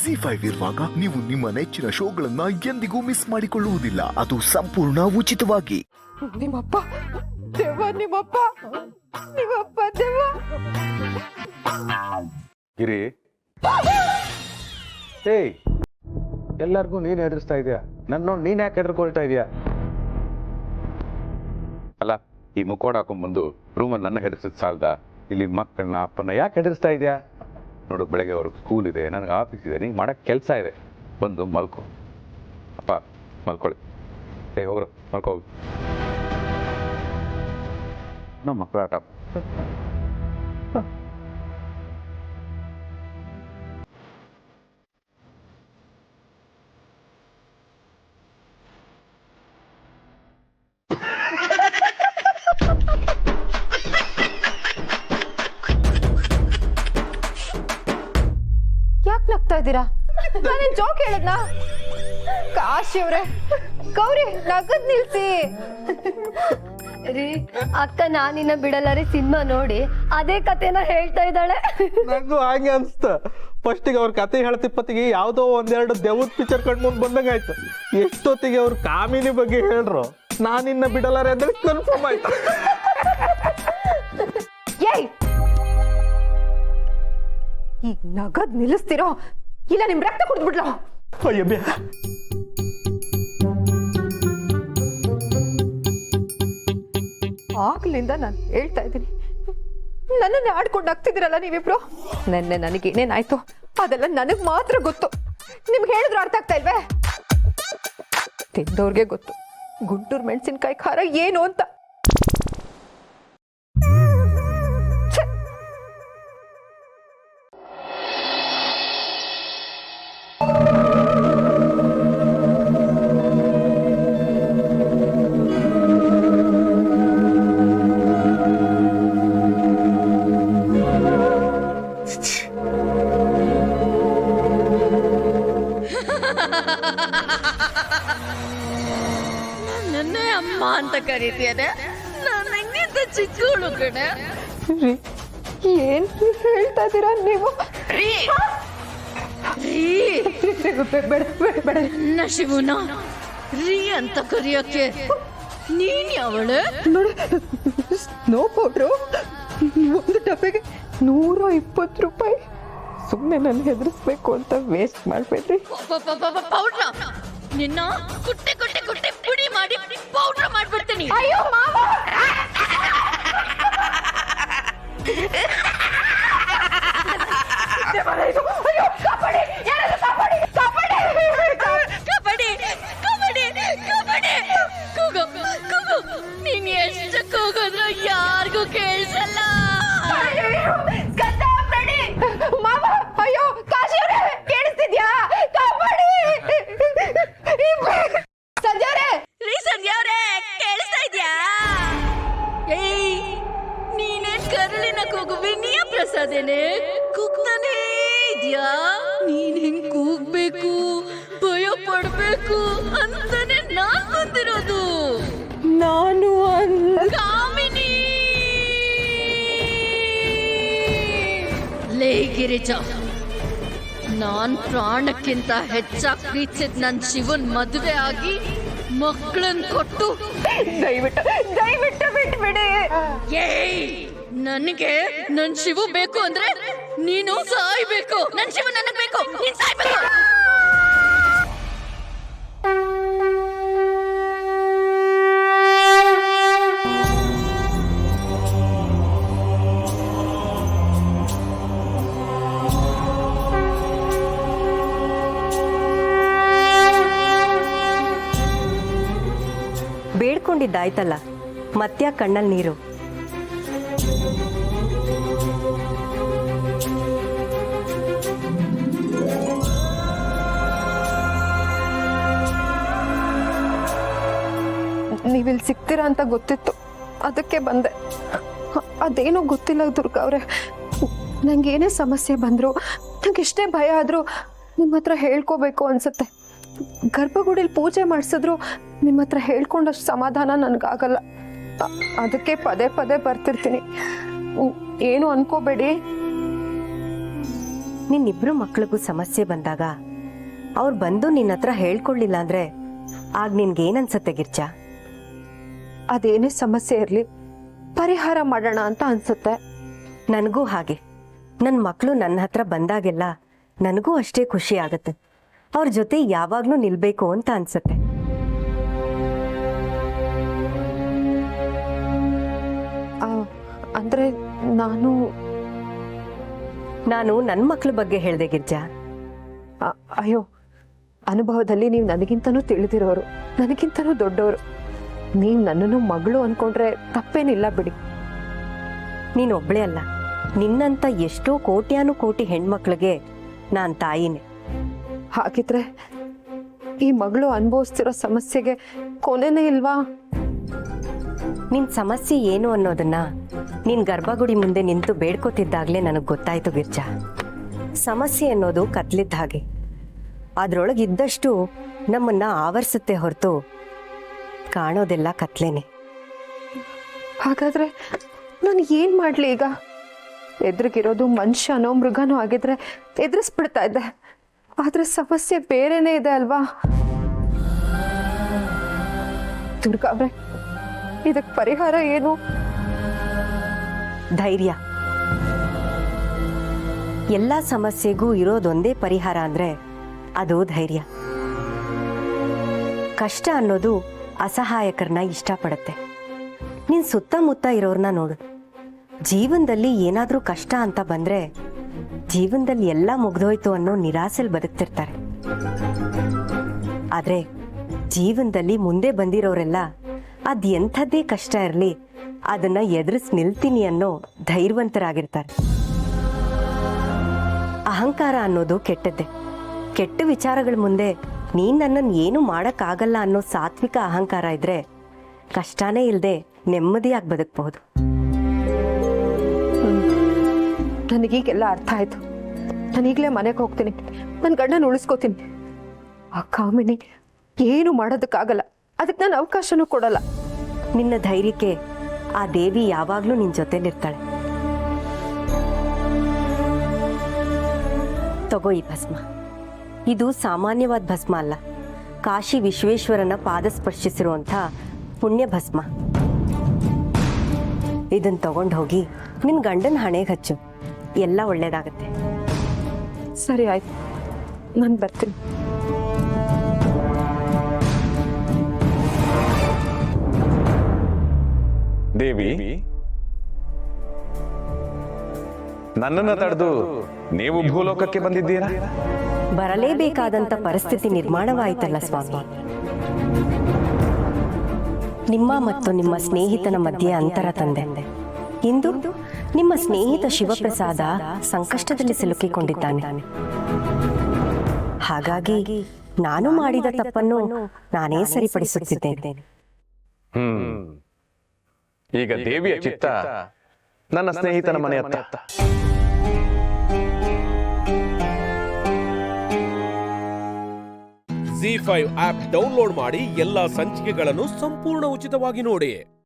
ZEE5 ಇರುವಾಗ ನೀವು ನಿಮ್ಮ ನೆಚ್ಚಿನ ಶೋಗಳನ್ನ ಎಂದಿಗೂ ಮಿಸ್ ಮಾಡಿಕೊಳ್ಳುವುದಿಲ್ಲ. ಅದು ಸಂಪೂರ್ಣ ಉಚಿತವಾಗಿ. ನಿಮ್ಮಪ್ಪ ದೇವ, ನಿಮ್ಮಪ್ಪ ದೇವ. ಗಿರಿ, ಏಯ್, ಎಲ್ಲರಿಗೂ ನೀನ್ ಹೆದರ್ಸ್ತಾ ಇದೀಯ, ನನ್ನ ನೀನ್ ಯಾಕೆ ಹೆದರ್ಕೊಳ್ತಾ ಇದೀಯ? ಅಲ್ಲ, ಈ ಮುಖೋಡ ಹಾಕೊಂಡ್ಬಂದು ರೂಮಲ್ಲಿ ನನ್ನ ಹೆದರ್ಸಿದ್ ಸಾಲ್ದ, ಇಲ್ಲಿ ಮಕ್ಕಳನ್ನ ಅಪ್ಪನ ಯಾಕೆ ಹೆದರ್ಸ್ತಾ ಇದೆಯಾ? ನೋಡು, ಬೆಳಗ್ಗೆ ಅವ್ರಿಗೆ ಸ್ಕೂಲ್ ಇದೆ, ನನಗೆ ಆಫೀಸ್ ಇದೆ, ನೀನು ಮಾಡೋಕ್ಕೆ ಕೆಲಸ ಇದೆ. ಬಂದು ಮಲ್ಕೊ. ಅಪ್ಪ ಮಲ್ಕೊಳ್ಳಿ. ಹೋಗ್ರು, ಮಲ್ಕೋಗಿ. ನಮ್ಮ ಮಕ್ಕಳು ಆಟ. ಯಾಕೆ ನಗ್ತಾ ಇದ್ದೀರಾ? ನಾನೇನ್ ಜೋಕ್ ಹೇಳಿದ್ನ? ಕಾಶಿ ಅವ್ರೆ, ಗೌರಿ ನಗದ್ ನಿಲ್ಸಿ. ರೀ, ಅಕ್ಕ ನಾನಿನ್ನ ಬಿಡಲ್ಲ ರೀ ಸಿನಿಮಾ ನೋಡಿ ಅದೇ ಕತೆನ ಹೇಳ್ತಾ ಇದ್ದಾಳೆ. ನಂಗೂ ಹಾಗೆ ಅನ್ಸ್ತ. ಫಸ್ಟಿಗೆ ಅವ್ರ ಕತೆ ಹೇಳ್ತಿಪ್ಪತ್ತಿಗೆ ಯಾವ್ದೋ ಒಂದೆರಡು ದೆವ್ವದ ಪಿಕ್ಚರ್ ಕಣ್ಮುಂದ್ ಬಂದಂಗ ಆಯ್ತು. ಎಷ್ಟೊತ್ತಿಗೆ ಅವ್ರ ಕಾಮಿನಿ ಬಗ್ಗೆ ಹೇಳ್ರು, ನಾನಿನ್ನ ಬಿಡಲಾರೆ ಅಂದ್ರೆ ಕನ್ಫರ್ಮ್ ಆಯ್ತು. ಏಯ್, ಈಗ ನಗದ್ ನಿಲ್ಲಿಸ್ತಿರೋ ಇಲ್ಲ ನಿಮ್ ರಕ್ತ ಕುಡಿದ್ಬಿಡ್ಲ? ಅಯ್ಯ ಬ್ಯಾ, ಆಗ್ಲಿಂದ ನಾನು ಹೇಳ್ತಾ ಇದ್ದೀನಿ, ನನ್ನನ್ನೇ ಆಡ್ಕೊಂಡು ಆಗ್ತಿದ್ದೀರಲ್ಲ ನೀವಿಬ್ರು. ನೆನ್ನೆ ನನಗೆ ಏನೇನಾಯ್ತು ಅದೆಲ್ಲ ನನಗ್ ಮಾತ್ರ ಗೊತ್ತು. ನಿಮ್ಗೆ ಹೇಳಿದ್ರು ಅರ್ಥ ಆಗ್ತಾ ಇಲ್ವೇ? ತಿಂದವ್ರಿಗೆ ಗೊತ್ತು ಗುಂಟೂರು ಮೆಣಸಿನ್ಕಾಯಿ ಖಾರ ಏನು ಅಂತ. ನನ್ನೇ ಅಮ್ಮ ಅಂತ ಕರೀತಿಯದೆ, ನಾನು ನಿಂಗಿಂತ ಚಿಕ್ಕವಳು ಕಣೆ. ಏನ್ ಹೇಳ್ತಾ ಇದ್ದೀರಾ ನೀವು? ನನ್ನ ಶಿವನ ರೀ ಅಂತ ಕರಿಯಕ್ಕೆ ನೀನ್ ಯಾವಳೆ? ನೋಡಿ, ಸ್ನೋ ಪೌಡ್ರು ಒಂದು ಡಬ್ಬೆಗೆ 120 ರೂಪಾಯಿ. ಸುಮ್ಮನೆ ನನ್ನ ಹೆದರ್ಸ್ಬೇಕು ಅಂತ ವೇಸ್ಟ್ ಮಾಡ್ಬೇಡ್ರಿ. ಪೌಡ್ರ ನಿನ್ನ ಕುಟ್ಟೆ ಕುಟ್ಟೆ ಕುಟ್ಟೆ ಪುಡಿ ಮಾಡಿ ಪೌಡ್ರ್ ಮಾಡ್ಬಿಡ್ತೀನಿ. ಅಯ್ಯೋ ಮಾವ, ಕಬಡ್ಡಿ ಕೂಗು ಕೂಗು, ನೀನ್ ಎಷ್ಟು ಕೂಗಿದ್ರು ಯಾರಿಗೂ ಕೇಳಿಸಲ್ಲ. ಮಾವ, ಅಯ್ಯೋ ಕಾಶಿ ಅವರೇ, ಕೇಳಿಸ್ತಿದ್ಯಾ? ಕಬಡ್ಡಿ. ಸಂಧ್ಯಾವ್ರೆ, ರೀ ಸಂಧ್ಯಾವ್ರೆ, ಕೇಳಿಸ್ತಾ ಇದ್ಯಾ? ಏಯ್, ನೀನೇನ್ ಕರಳಿನ ಕೂಗು ವಿನಯ ಪ್ರಸಾದೇನೆ ಕೂಗ್ತಾನೇ ಇದ್ಯಾ? ನೀನ್ ಹೆಂಗ್ ಕೂಗ್ಬೇಕು, ಭಯ ಪಡ್ಬೇಕು ಅಂತಾನೆ ನಾನ್ ಬಂದಿರೋದು. ನಾನು ಕಾಮಿನಿ ಲೇ ಗಿರಿಜ, ನಾನ್ ಪ್ರಾಣಕ್ಕಿಂತ ಹೆಚ್ಚಾಗಿ ಪ್ರೀತಿಸಿದ ನನ್ ಶಿವನ್ ಮದುವೆ ಆಗಿ ಮಕ್ಕಳನ್ ಕೊಟ್ಟು ದಯವಿಟ್ಟು ಬಿಟ್ಬಿಡಿ. ಏಯ್, ನನಗೆ ನನ್ ಶಿವು ಬೇಕು ಅಂದ್ರೆ ನೀನು ಸಾಯ್ಬೇಕು. ನನ್ ಶಿವ ನನಗ್ ಬೇಕು, ನೀನ್ ಸಾಯ್ಬೇಕು. ಬೇಡ್ಕೊಂಡಿದ್ದಾಯ್ತಲ್ಲ, ಮತ್ತ್ಯಾ ಕಣ್ಣಲ್ಲಿ ನೀರು? ನೀವಿಲ್ಲಿ ಸಿಗ್ತೀರಾ ಅಂತ ಗೊತ್ತಿತ್ತು, ಅದಕ್ಕೆ ಬಂದೆ. ಅದೇನೋ ಗೊತ್ತಿಲ್ಲ ದುರ್ಗಾ ಅವ್ರೆ, ನಂಗೆ ಏನೇ ಸಮಸ್ಯೆ ಬಂದ್ರು, ನಂಗೆ ಎಷ್ಟೇ ಭಯ ಆದ್ರೂ ನಿಮ್ಮ ಹತ್ರ ಹೇಳ್ಕೋಬೇಕು ಅನ್ಸುತ್ತೆ. ಗರ್ಭಗುಡಿಲಿ ಪೂಜೆ ಮಾಡಿಸಿದ್ರು ನಿಮ್ಮ ಹತ್ರ ಹೇಳ್ಕೊಂಡಷ್ಟು ಸಮಾಧಾನ ನನಗಾಗಲ್ಲ. ಅದಕ್ಕೆ ಪದೇ ಪದೇ ಬರ್ತಿರ್ತೀನಿ. ಏನು ಅನ್ಕೋಬೇಡಿ. ನಿನ್ನಿಬ್ರು ಮಕ್ಳಿಗೂ ಸಮಸ್ಯೆ ಬಂದಾಗ ಅವ್ರು ಬಂದು ನಿನ್ನ ಹತ್ರ ಹೇಳ್ಕೊಳ್ಳಿಲ್ಲ ಅಂದ್ರೆ ಆಗ ನಿನ್ಗೇನನ್ಸತ್ತೆ ಗಿರ್ಜಾ? ಅದೇನೇ ಸಮಸ್ಯೆ ಇರಲಿ ಪರಿಹಾರ ಮಾಡೋಣ ಅಂತ ಅನ್ಸುತ್ತೆ. ನನಗೂ ಹಾಗೆ. ನನ್ನ ಮಕ್ಕಳು ನನ್ನ ಹತ್ರ ಬಂದಾಗೆಲ್ಲ ನನಗೂ ಅಷ್ಟೇ ಖುಷಿ ಆಗುತ್ತೆ. ಅವ್ರ ಜೊತೆ ಯಾವಾಗ್ಲೂ ನಿಲ್ಬೇಕು ಅಂತ ಅನ್ಸುತ್ತೆ. ಅಂದ್ರೆ ನಾನು ನನ್ನ ಮಕ್ಳ ಬಗ್ಗೆ ಹೇಳ್ದೆ ಗಿರ್ಜಾ. ಅಯ್ಯೋ, ಅನುಭವದಲ್ಲಿ ನೀವು ನನಗಿಂತನೂ ತಿಳಿದಿರೋರು, ನನಗಿಂತನೂ ದೊಡ್ಡವರು. ನೀವು ನನ್ನನ್ನು ಮಗಳು ಅನ್ಕೊಂಡ್ರೆ ತಪ್ಪೇನಿಲ್ಲ ಬಿಡಿ. ನೀನೊಬ್ಳೇ ಅಲ್ಲ, ನಿನ್ನಂತ ಎಷ್ಟೋ ಕೋಟ್ಯಾನುಕೋಟಿ ಹೆಣ್ಮಕ್ಳಿಗೆ ನಾನ್ ತಾಯಿನೇ. ಹಾಗಿದ್ರೆ ಈ ಮಗಳು ಅನುಭವಿಸ್ತಿರೋ ಸಮಸ್ಯೆಗೆ ಕೊನೆನೇ ಇಲ್ವಾ? ನಿನ್ ಸಮಸ್ಯೆ ಏನು ಅನ್ನೋದನ್ನ ನಿನ್ ಗರ್ಭಗುಡಿ ಮುಂದೆ ನಿಂತು ಬೇಡ್ಕೋತಿದ್ದಾಗ್ಲೇ ನನಗೆ ಗೊತ್ತಾಯ್ತು ಗಿರ್ಜಾ. ಸಮಸ್ಯೆ ಅನ್ನೋದು ಕತ್ಲಿದ್ದ ಹಾಗೆ, ಅದ್ರೊಳಗಿದ್ದಷ್ಟು ನಮ್ಮನ್ನ ಆವರಿಸುತ್ತೆ ಹೊರತು ಕಾಣೋದೆಲ್ಲ ಕತ್ಲೇನೆ. ಹಾಗಾದ್ರೆ ನಾನು ಏನ್ ಮಾಡ್ಲಿ ಈಗ? ಎದುರಿಗಿರೋದು ಮನುಷ್ಯನೋ ಮೃಗನೋ ಆಗಿದ್ರೆ ಎದುರಿಸ್ಬಿಡ್ತಾ ಇದ್ದೆ. ಆದ್ರೆ ಸಮಸ್ಯೆ ಬೇರೆನೇ ಇದೆ ಅಲ್ವಾ? ದುರ್ಗಾವ್ರೆ, ಇದಕ್ಕೆ ಪರಿಹಾರ ಏನು? ಧೈರ್ಯ. ಎಲ್ಲ ಸಮಸ್ಯೆಗೂ ಇರೋದೊಂದೇ ಪರಿಹಾರ ಅಂದ್ರೆ ಅದು ಧೈರ್ಯ. ಕಷ್ಟ ಅನ್ನೋದು ಅಸಹಾಯಕರನ್ನ ಇಷ್ಟಪಡುತ್ತೆ. ನೀನ್ ಸುತ್ತಮುತ್ತ ಇರೋರ್ನ ನೋಡು. ಜೀವನದಲ್ಲಿ ಏನಾದ್ರೂ ಕಷ್ಟ ಅಂತ ಬಂದ್ರೆ ಜೀವನದಲ್ಲಿ ಎಲ್ಲ ಮುಗ್ದೋಯ್ತು ಅನ್ನೋ ನಿರಾಸೆಲ್ ಬದುಕ್ತಿರ್ತಾರೆ. ಆದ್ರೆ ಜೀವನದಲ್ಲಿ ಮುಂದೆ ಬಂದಿರೋರೆಲ್ಲ ಅದ್ ಎಂಥದ್ದೇ ಕಷ್ಟ ಇರಲಿ ಅದನ್ನ ಎದುರಿಸಿ ನಿಲ್ತೀನಿ ಅನ್ನೋ ಧೈರ್ಯವಂತರಾಗಿರ್ತಾರೆ. ಅಹಂಕಾರ ಅನ್ನೋದು ಕೆಟ್ಟದ್ದೇ. ಕೆಟ್ಟ ವಿಚಾರಗಳ ಮುಂದೆ ನೀನ್ ನನ್ನನ್ನು ಏನು ಮಾಡಕ್ಕಾಗಲ್ಲ ಅನ್ನೋ ಸಾತ್ವಿಕ ಅಹಂಕಾರ ಇದ್ರೆ ಕಷ್ಟನೇ ಇಲ್ಲದೆ ನೆಮ್ಮದಿಯಾಗಿ ಬದುಕಬಹುದು. ನನಗೀಗೆಲ್ಲ ಅರ್ಥ ಆಯ್ತು. ನಾನೀಗಲೇ ಮನೆಗೆ ಹೋಗ್ತೀನಿ, ನನ್ನ ಗಂಡನ ಉಳಿಸ್ಕೋತೀನಿ. ಆ ಕಾಮಿನಿ ಏನು ಮಾಡೋದಕ್ಕಾಗಲ್ಲ, ಅದಕ್ಕೆ ನಾನು ಅವಕಾಶನೂ ಕೊಡಲ್ಲ. ನಿನ್ನ ಧೈರ್ಯಕ್ಕೆ ಆ ದೇವಿ ಯಾವಾಗ್ಲೂ ನಿನ್ ಜೊತೆಲಿರ್ತಾಳೆ. ತಗೋ ಈ ಭಸ್ಮ. ಇದು ಸಾಮಾನ್ಯವಾದ ಭಸ್ಮ ಅಲ್ಲ, ಕಾಶಿ ವಿಶ್ವೇಶ್ವರನ ಪಾದ ಸ್ಪರ್ಶಿಸಿರುವಂಥ ಪುಣ್ಯ ಭಸ್ಮ. ಇದನ್ನ ತಗೊಂಡು ಹೋಗಿ ನಿನ್ ಗಂಡನ ಹಣೆಗೆ ಹಚ್ಚು, ಎಲ್ಲ ಒಳ್ಳೇದಾಗತ್ತೆ. ಸರಿ ಆಯ್ತು, ನಾನು ಬರ್ತೀನಿ. ದೇವಿ, ನನ್ನನ್ನ ತಡೆದು ನೀವು ಭೂಲೋಕಕ್ಕೆ ಬಂದಿದ್ದೀರಾ? ಬರಲೇಬೇಕಾದಂತ ಪರಿಸ್ಥಿತಿ ನಿರ್ಮಾಣವಾಯಿತಲ್ಲ ಸ್ವಾಮಿ. ನಿಮ್ಮ ಮತ್ತು ನಿಮ್ಮ ಸ್ನೇಹಿತನ ಮಧ್ಯೆ ಅಂತರ ತಂದೆ. ಇಂದು ನಿಮ್ಮ ಸ್ನೇಹಿತ ಶಿವಪ್ರಸಾದ ಸಂಕಷ್ಟದಲ್ಲಿ ಸಿಲುಕಿಕೊಂಡಿದ್ದಾನೆ. ಹಾಗಾಗಿ ನಾನು ಮಾಡಿದ ತಪ್ಪನ್ನು ನಾನೇ ಸರಿಪಡಿಸುತ್ತಿದ್ದೇನೆ. ಈಗ ದೇವಿಯ ಚಿತ್ತ ನನ್ನ ಸ್ನೇಹಿತನ ಮನೆಯತ್ತ. ZEE5 ಆಪ್ ಡೌನ್ಲೋಡ್ ಮಾಡಿ ಎಲ್ಲಾ ಸಂಚಿಕೆಗಳನ್ನು ಸಂಪೂರ್ಣ ಉಚಿತವಾಗಿ ನೋಡಿ.